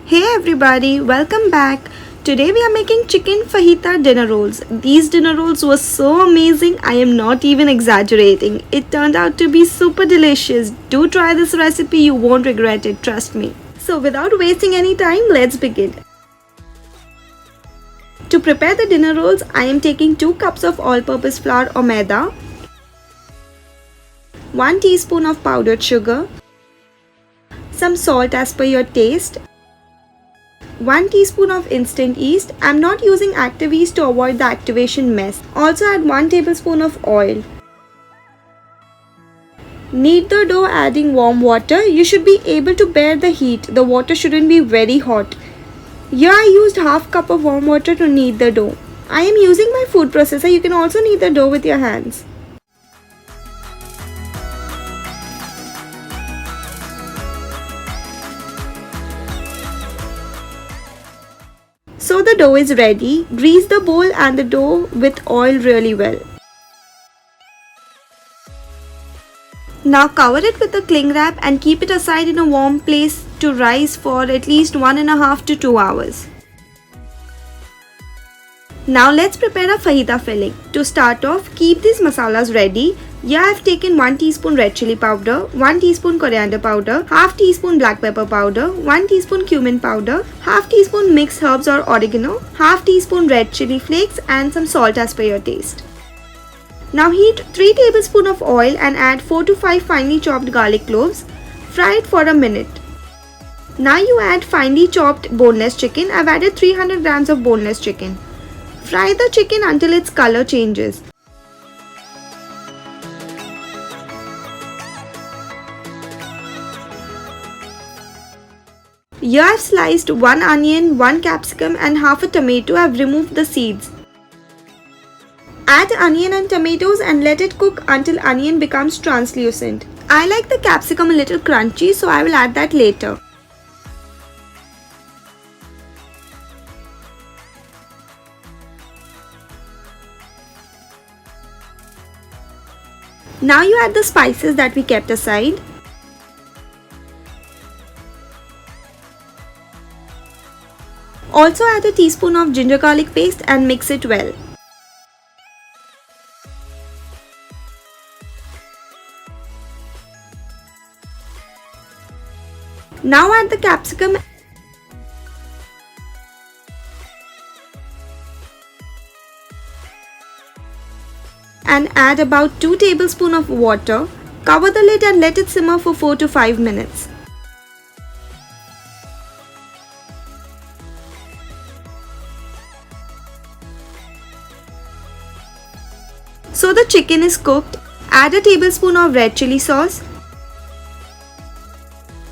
Hey everybody, welcome back. Today we are making chicken fajita dinner rolls. These dinner rolls were so amazing, I am not even exaggerating. It turned out to be super delicious. Do try this recipe, you won't regret it, trust me. So without wasting any time, let's begin. To prepare the dinner rolls, I am taking 2 cups of all-purpose flour or maida, 1 teaspoon of powdered sugar, some salt as per your taste, 1 teaspoon of instant yeast. I'm not using active yeast to avoid the activation mess. Also add 1 tablespoon of oil. Knead the dough adding warm water. You should be able to bear the heat. The water shouldn't be very hot. Here I used half cup of warm water to knead the dough. I am using my food processor. You can also knead the dough with your hands. So the dough is ready. Grease the bowl and the dough with oil really well. Now cover it with a cling wrap and keep it aside in a warm place to rise for at least 1.5 to 2 hours. Now let's prepare a fajita filling. To start off, keep these masalas ready. Here I have taken 1 teaspoon red chili powder, 1 teaspoon coriander powder, half teaspoon black pepper powder, 1 teaspoon cumin powder, half teaspoon mixed herbs or oregano, half teaspoon red chili flakes and some salt as per your taste. Now heat 3 tablespoons of oil and add 4 to 5 finely chopped garlic cloves. Fry it for a minute. Now you add finely chopped boneless chicken. I've added 300 grams of boneless chicken. Fry the chicken until its color changes. Here I have sliced 1 onion, 1 capsicum and half a tomato. I have removed the seeds. Add onion and tomatoes and let it cook until onion becomes translucent. I like the capsicum a little crunchy, so I will add that later. Now you add the spices that we kept aside. Also add a teaspoon of ginger garlic paste and mix it well. Now add the capsicum and add about 2 tablespoons of water. Cover the lid and let it simmer for 4 to 5 minutes. So the chicken is cooked. Add a tablespoon of red chili sauce,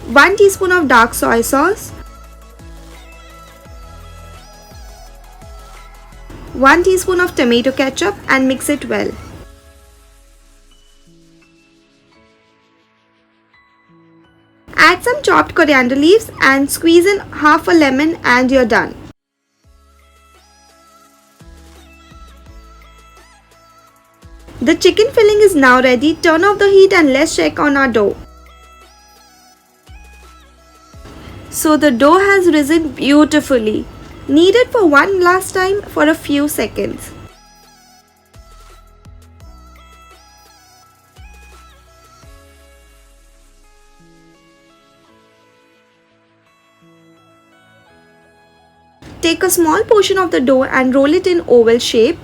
1 teaspoon of dark soy sauce, 1 teaspoon of tomato ketchup and mix it well. Add some chopped coriander leaves and squeeze in half a lemon and you're done. The chicken filling is now ready. Turn off the heat and let's check on our dough. So the dough has risen beautifully. Knead it for one last time for a few seconds. Take a small portion of the dough and roll it in oval shape.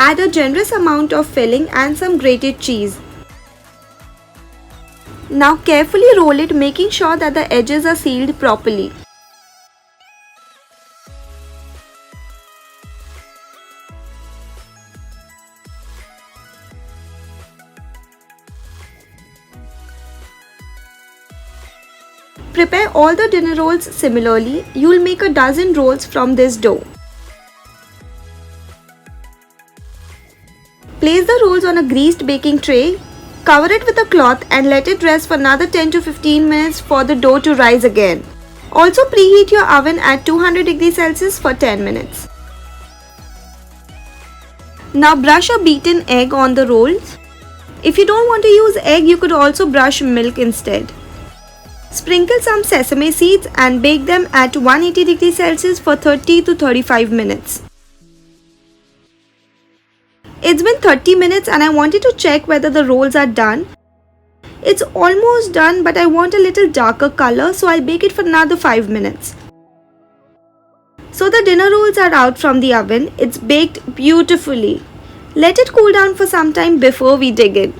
Add a generous amount of filling and some grated cheese. Now carefully roll it, making sure that the edges are sealed properly. Prepare all the dinner rolls similarly. You will make a dozen rolls from this dough. Place the rolls on a greased baking tray. Cover it with a cloth and let it rest for another 10 to 15 minutes for the dough to rise again. Also preheat your oven at 200 degrees Celsius for 10 minutes. Now brush a beaten egg on the rolls. If you don't want to use egg, you could also brush milk instead. Sprinkle some sesame seeds and bake them at 180 degrees Celsius for 30 to 35 minutes. It's been 30 minutes and I wanted to check whether the rolls are done. It's almost done, but I want a little darker color, so I'll bake it for another 5 minutes. So the dinner rolls are out from the oven. It's baked beautifully. Let it cool down for some time before we dig in.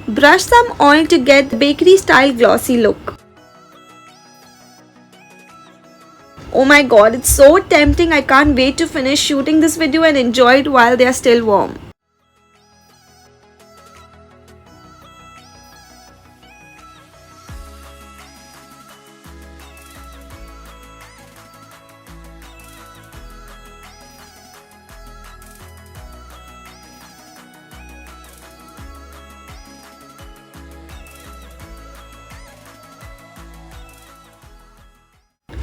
Brush some oil to get the bakery style glossy look. Oh my god, it's so tempting. I can't wait to finish shooting this video and enjoy it while they are still warm.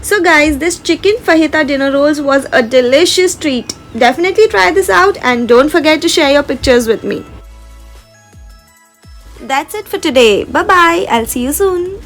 So guys, this chicken fajita dinner rolls was a delicious treat. Definitely try this out and don't forget to share your pictures with me. That's it for today. Bye bye. I'll see you soon.